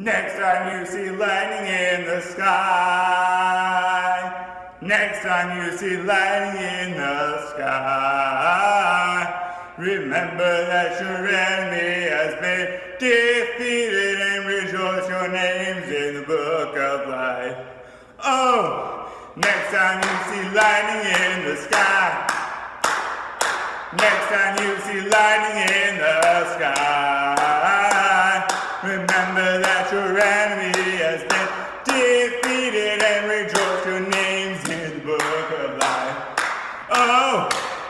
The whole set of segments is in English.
Next time you see lightning in the sky. Next time you see lightning in the sky. Remember that your enemy has been defeated and rejoice your names in the book of life. Oh, next time you see lightning in the sky. Next time you see lightning in the sky. Remember that your enemy has been defeated and rejoice your names in the book of life. Oh,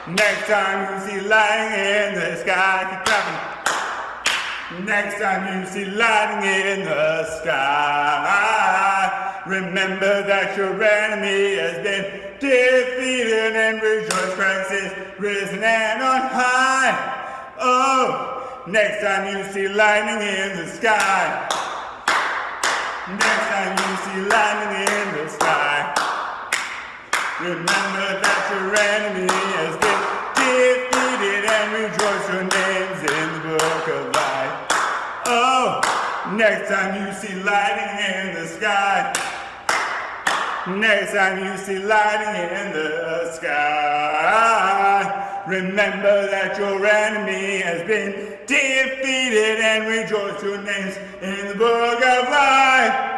next time you see lightning in the sky, keep clapping. Next time you see lightning in the sky, remember that your enemy has been defeated and rejoice Christ is risen and on high. Oh, next time you see lightning in the sky. Next time you see lightning in the sky, remember that your enemy has been defeated and rejoice your names in the book of life. Oh, next time you see lightning in the sky. Next time you see lightning in the sky, remember that your enemy has been defeated and rejoice your names in the book of life.